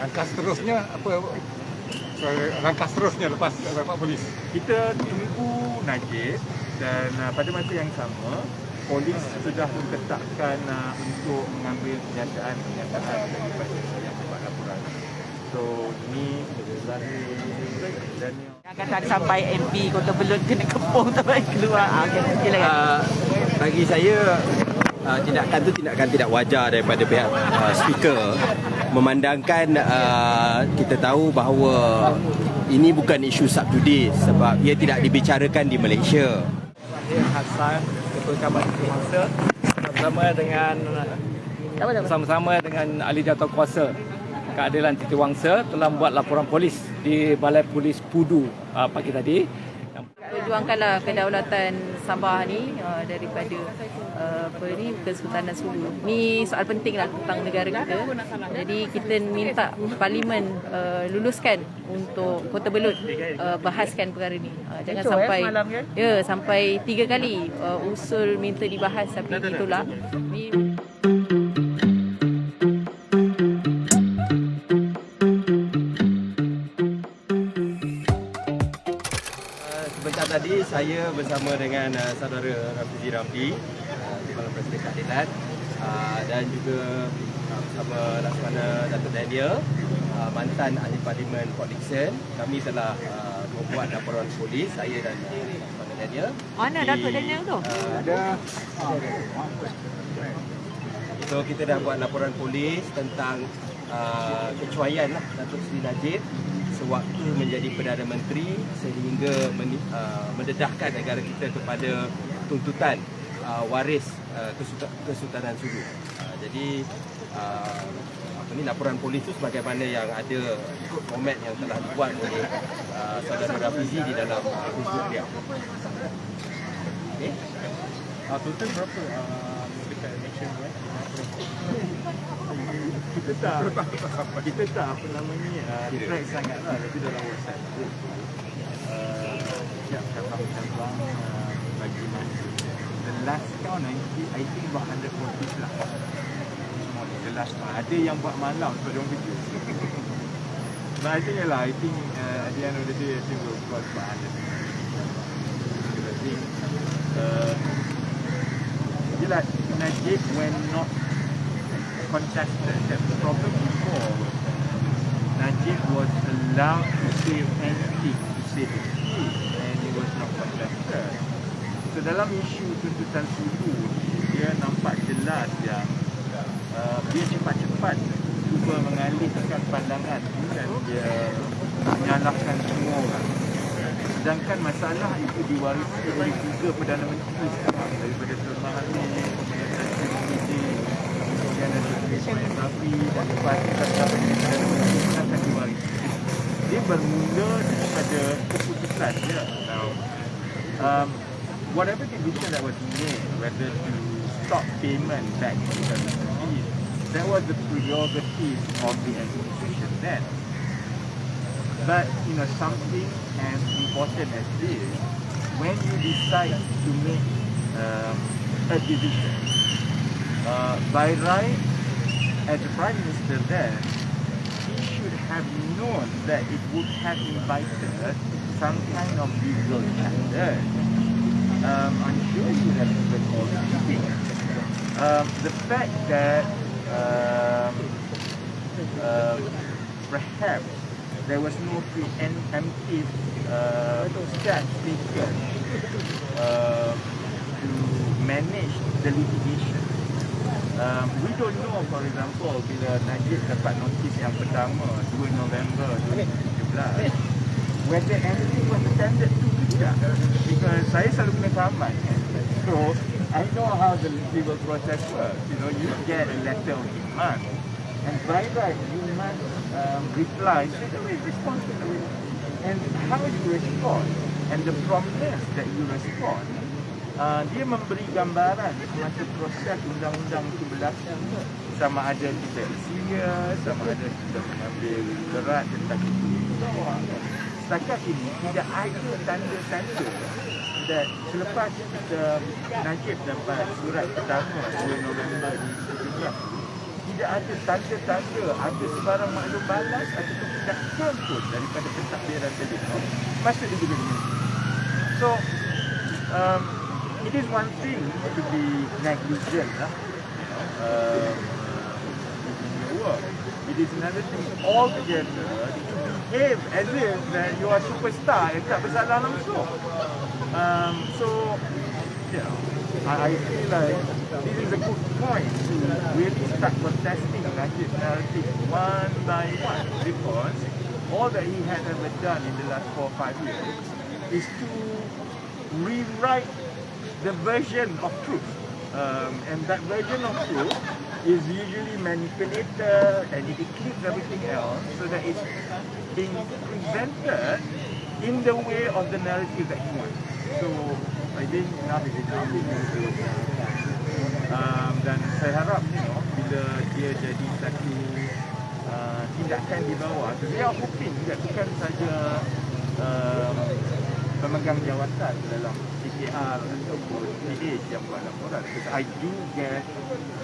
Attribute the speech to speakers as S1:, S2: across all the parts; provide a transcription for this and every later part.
S1: Langkah seterusnya apa? Langkah seterusnya lepas dapat polis.
S2: Kita tunggu Najib dan pada masa yang sama polis sudah menetapkan untuk mengambil pernyataan daripada yang membuat laporan. So ini dan
S3: Akan tak sampai MP Kota Belud kena kepung sampai keluar. Okey, silakan.
S4: Bagi saya tindakan itu tindakan tidak wajar daripada pihak speaker, memandangkan kita tahu bahawa ini bukan isu Sabtudis sebab ia tidak dibicarakan di Malaysia.
S5: Saya Hassan, Ketua Camat Kuasa bersama-sama dengan Ahli Jawatankuasa Keadilan Titiwangsa telah membuat laporan polis di Balai Polis Pudu pagi tadi.
S3: Perjuangkanlah kedaulatan Sabah ni daripada Kesultanan Sulu. Ni soal penting lah tentang negara kita. Jadi kita minta Parlimen luluskan untuk Kota Belud bahaskan perkara ni. Jangan sampai sampai 3 kali usul minta dibahas tapi ditolak.
S4: Sebentar tadi saya bersama dengan saudara Rafizi Ramli, Kepala Presiden Keadilan, dan juga bersama Laksamana Datuk Daniel, mantan Ahli Parlimen Port Dickson. Kami telah membuat laporan polis, saya dan Laksamana Daniel.
S3: Mana Datuk Daniel tu?
S4: Ada. So kita dah buat laporan polis tentang kecuaian Datuk Seri Najib sewaktu menjadi Perdana Menteri sehingga mendedahkan negara kita kepada tuntutan waris Kesultanan Sulu. Jadi laporan polis itu sebagaimana yang ada ikut format yang telah dibuat oleh saudara Rafizi di dalam Facebook dia. Okay.
S2: total berapa dekat nationwide? Kita tak apa nama ni track sangatlah, tapi dalam WhatsApp group siap cabang-cabang bagi masa. The last count I think about 140 lah. The last count ada yang buat malam sebab dia orang kerja. But I think at the end of the day I think we'll cross 100. I think yelah, Najib when not contested, the problem before was Najib was allowed to say anything to say the truth and it was not contested. So dalam isu tuntutan Sulu, dia nampak jelas yang dia cepat-cepat cuba mengalihkan pandangan dan dia menyalahkan semua orang. Sedangkan masalah itu diwarisi oleh 3 Perdana Menteri sekarang, daripada Tun Mahathir, kemudian Datuk Seri Safi dan lepas Perdana Menteri akan diwarisi. Dia bermula daripada keputusan dia. Whatever decision that was made, whether to stop payment back to the Ministry, that was the prerogative of the administration then. But something as important as this, when you decide to make a decision, by right, as the Prime Minister then, he should have known that it would have invited some kind of legal challenge. I'm sure you would have even all meeting. The fact that perhaps there was no preemptive step taken to manage the litigation. We don't know, for example, bila Najib dapat notis yang pertama 2 November 2017, whether anything was attended to tidak. Because saya selalu kena saman, so I know how the legal process works. You get a letter of demand, and by right you must reply straight away, respond to it. And how you respond and the promptness that you respond, dia memberi gambaran semasa proses undang-undang itu berlaku, sama ada kita serius, sama ada kita mengambil berat tentang itu. Setakat ini tidak ada tanda-tanda that selepas Najib dapat surat pertama 2 November 2017, tidak ada tanda-tanda ada sebarang maklum balas ataupun tindakan pun daripada pentadbiran telefon masa dia juga ini. So, it is one thing to be negligent in your work. It is another thing altogether to behave as if that you are superstar yang tak bersalah langsung. So, you know, I feel like this is a good point to really start contesting Najib's narrative one by one, because all that he had ever done in the last 4 or 5 years is to rewrite the version of truth. And that version of truth is usually manipulated and it eclipses everything else so that it's being presented in the way of the narrative that he wants. So, I think enough is enough. Dan saya harap, bila dia jadi satu tindakan di bawah, dia hoping juga bukan saja pemegang jawatan dalam CKR ataupun PH yang buat laporan. Because I do get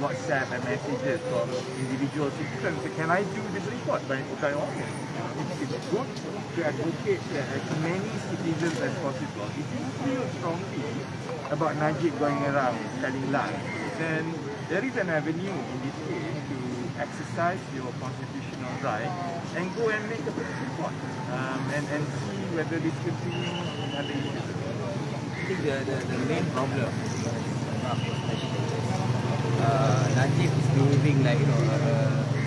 S2: WhatsApp and messages from individual citizens. Can I do this report by August? It's good to advocate that as many citizens as possible. If you feel strongly about Najib going around telling lies, then there is an avenue in this case to exercise your constitutional right and go and make a police report and see whether this continues in other issues.
S4: I think the main problem Najib is behaving like a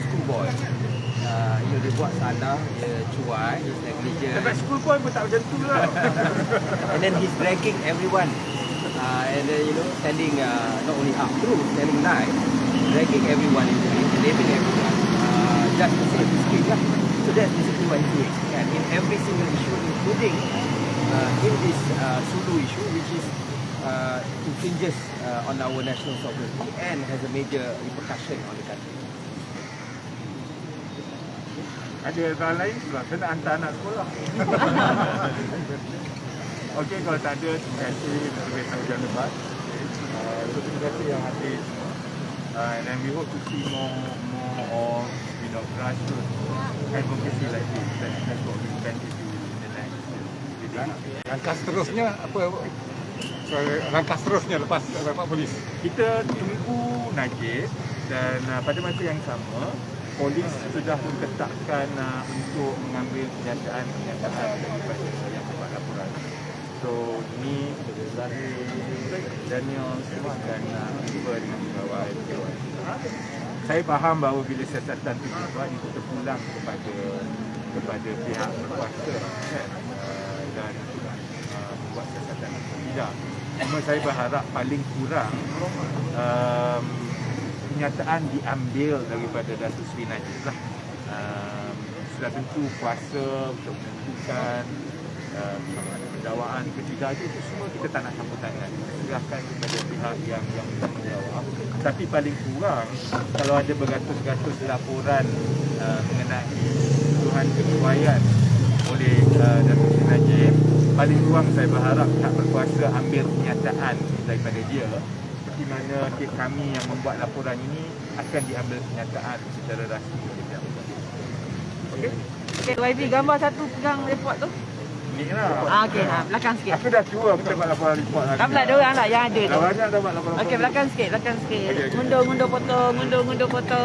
S4: schoolboy. Dia buat salah, dia cuai, he's negligent.
S2: Tapi schoolboy pun tak macam tu lah.
S4: And then he's dragging everyone. And then telling not only half truth, telling lies, dragging everyone into it, blaming everyone, just to save his skin lah. So that's basically what he's doing. And in every single issue, including in this Sulu issue, which is infringes on our national sovereignty and has a major repercussion on the country.
S2: Ada hal lain pula, kena hantar anak sekolah. Okey, kalau tak ada, terima kasih untuk tanggungjawab lepas. So, terima kasih yang hadir. And then we hope to see more of grassroots advocacy like this. That's what we intend to do in the next meeting.
S1: Langkah seterusnya apa? Langkah seterusnya lepas Pak Polis.
S2: Kita tunggu Najib dan pada masa yang sama polis sudah menetapkan untuk mengambil kenyataan daripada yang membuat laporan. So ini Daniel silakan cuba dengan bawah. Saya faham bahawa bila siasatan itu dibuat itu terpulang kepada pihak berkuasa dan membuat siasatan tidak. Cuma saya berharap paling kurang kenyataan diambil daripada Datuk Seri Najib lah. Sudah tentu kuasa untuk menentukan dakwaan ke tidak itu semua kita tak nak campur tangan. Serahkan kepada pihak yang menjawab. Tapi paling kurang kalau ada beratus-ratus laporan mengenai tuduhan kecuaian oleh Datuk Seri Najib, paling kurang saya berharap pihak berkuasa ambil kenyataan daripada dia. Di mana kami yang membuat laporan ini akan diambil kenyataan secara rasmi oleh pihak berkuasa. Okey?
S3: Okey, YB gambar satu pegang report tu.
S2: Ni lah.
S3: Okey, belakang sikit.
S2: Aku dah tua kita buat laporan report lagi.
S3: Kan pula ada orang lah yang ada tu.
S2: Dah banyak dah buat laporan.
S3: Okey, belakang sikit.
S2: Okey.
S3: Mundur foto, mundur foto.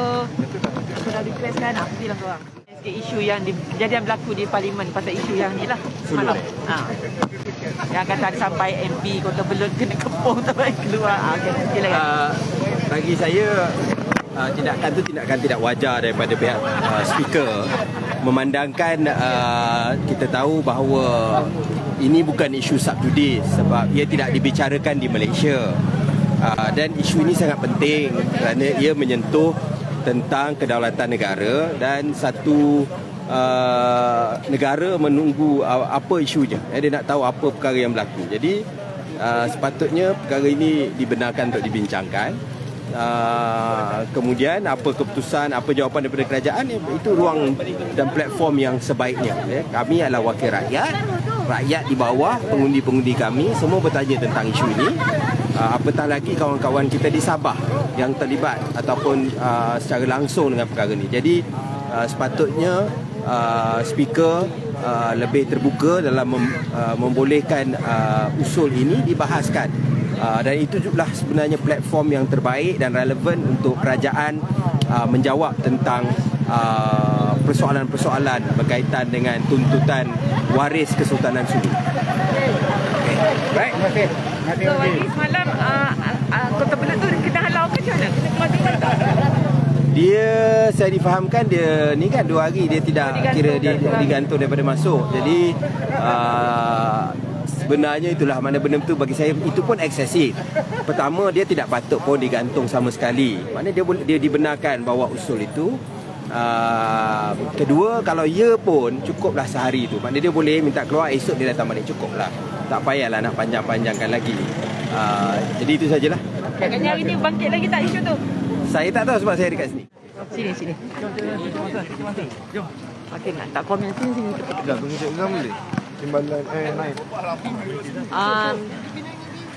S3: Aku dah request kan, aku bilang korang. Sikit isu yang kejadian berlaku di parlimen pasal isu yang ni lah. Semalam. Yang kata ada sampai MP Kota Belud kena kepung sampai keluar. Okey, silakan.
S4: Bagi saya tindakan tu tindakan tidak wajar daripada pihak speaker, memandangkan kita tahu bahawa ini bukan isu Sabtudis sebab ia tidak dibicarakan di Malaysia, dan isu ini sangat penting kerana ia menyentuh tentang kedaulatan negara dan satu negara menunggu apa isunya. Dia nak tahu apa perkara yang berlaku. Jadi sepatutnya perkara ini dibenarkan untuk dibincangkan. Kemudian apa keputusan, apa jawapan daripada kerajaan, itu ruang dan platform yang sebaiknya. Kami adalah wakil rakyat di bawah, pengundi-pengundi kami semua bertanya tentang isu ini. apatah lagi kawan-kawan kita di Sabah yang terlibat ataupun secara langsung dengan perkara ini. Jadi sepatutnya speaker lebih terbuka dalam membolehkan usul ini dibahaskan. Dan itu juga sebenarnya platform yang terbaik dan relevan untuk kerajaan menjawab tentang persoalan-persoalan berkaitan dengan tuntutan waris Kesultanan Sulu.
S2: Baik, terima kasih.
S3: So, Wati, semalam Kota Belud tu kita halau ke macam mana?
S4: Dia, saya difahamkan dia ni kan 2 hari dia tidak kira dia digantung daripada masuk. Jadi sebenarnya itulah mana benda tu bagi saya itu pun eksesif. Pertama, dia tidak patut pun digantung sama sekali. Mana dia dibenarkan bawa usul itu. Kedua, kalau ya pun cukuplah sehari tu. Maknanya dia boleh minta keluar, esok dia datang balik, cukuplah. Tak payahlah nak panjang-panjangkan lagi. Jadi itu sajalah.
S3: Agaknya hari ni bangkit lagi tak isu tu?
S4: Saya tak tahu sebab saya dekat sini.
S3: Sini. Okey, nak tak komen sini.
S6: Dah tunggu cik Zam boleh? Timbalan naik.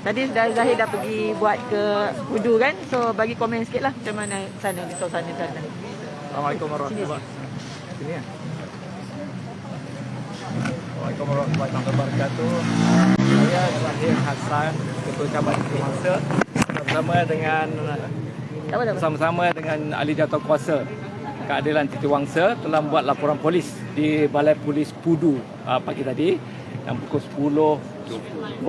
S3: Tadi Zahir dah pergi buat ke Pudu kan? So bagi komen sikit lah macam mana sana, suasana sana.
S5: Assalamualaikum warahmatullahi wabarakatuh. Sini ya. Assalamualaikum warahmatullahi wabarakatuh. Saya Zahir Hassan, Ketua Cabar Titiwangsa, bersama-sama dengan Ahli Jawatankuasa Keadilan Titiwangsa telah membuat laporan polis di Balai Polis Pudu pagi tadi yang pukul 10.20.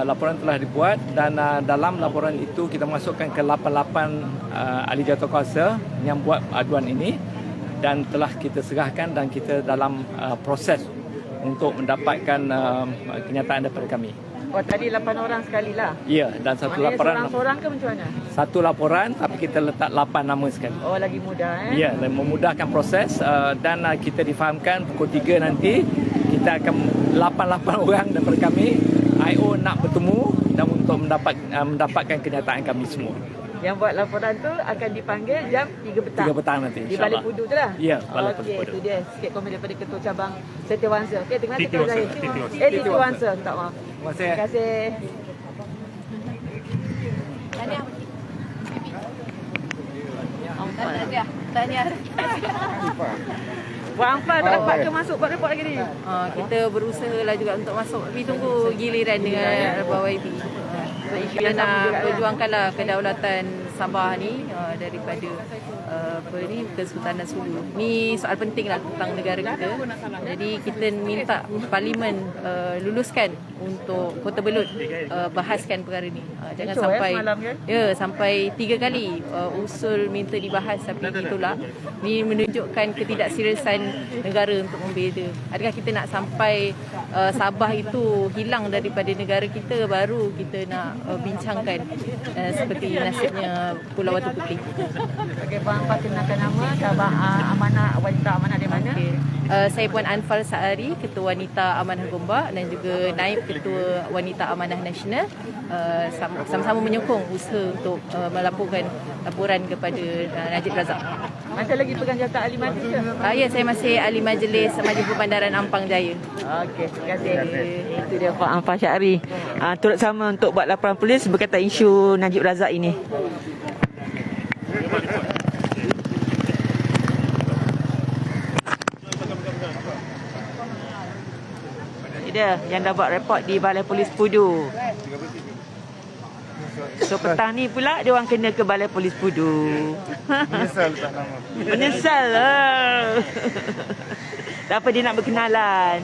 S5: Laporan telah dibuat dan dalam laporan itu kita masukkan ke 88 ahli jawatankuasa yang buat aduan ini dan telah kita serahkan dan kita dalam proses untuk mendapatkan kenyataan daripada kami.
S3: Oh, tadi 8 orang sekali lah?
S5: Ya, dan satu laporan.
S3: Seorang-seorang ke macam mana?
S5: Satu laporan tapi kita letak 8 nama sekali.
S3: Oh, lagi mudah
S5: Ya, dan memudahkan proses dan kita difahamkan pukul 3 nanti kita akan 88 orang daripada kami IO nak bertemu dan untuk mendapatkan kenyataan kami semua.
S3: Yang buat laporan tu akan dipanggil jam 3 petang.
S5: 3 petang nanti,
S3: di Balai Pudu tu lah?
S5: Ya, Balai Pudu.
S3: Okey, itu dia sikit komen daripada Ketua Cabang Setiawangsa. Okey, terima kasih Ketua Zahir. Titiwangsa, minta maaf. Terima kasih. Tahniah. Puan Amfal tak dapat ke masuk buat report lagi ni? Kita berusaha lah juga untuk masuk. Tapi tunggu giliran dengan Abang YB. Kita nak perjuangkanlah kedaulatan Sabah ni daripada Kesultanan Sulu. Ni soal penting lah tentang negara kita. Jadi kita minta Parlimen luluskan untuk Kota Belud bahaskan perkara ni. Jangan sampai sampai 3 kali usul minta dibahas tapi ditolak. Ni menunjukkan ketidakseriusan negara untuk membela. Adakah kita nak sampai Sabah itu hilang daripada negara kita baru kita nak bincangkan seperti nasibnya Pulau Batu Putih.
S7: Okey, Puan Amfal kenalkan nama, Cabang Amanah Wanita Amanah di mana?
S3: Okay. Saya Puan Anfal Saari, Ketua Wanita Amanah Gombak dan juga Naib Ketua Wanita Amanah Nasional. Sama-sama menyokong usaha untuk melaporkan laporan kepada Najib Razak.
S7: Masih lagi pegang jawatan ahli majlis ke?
S3: Ya, saya masih ahli majlis Majlis Perbandaran Ampang Jaya.
S7: Okey, terima kasih. Itu dia Puan Amfal Saari. Turut sama untuk buat laporan polis berkaitan isu Najib Razak ini. Dia yang dah buat report di Balai Polis Pudu. So petang ni pula dia orang kena ke Balai Polis Pudu.
S6: Menyesal tak nama.
S7: Menyesal lah. Tak apa, dia nak berkenalan.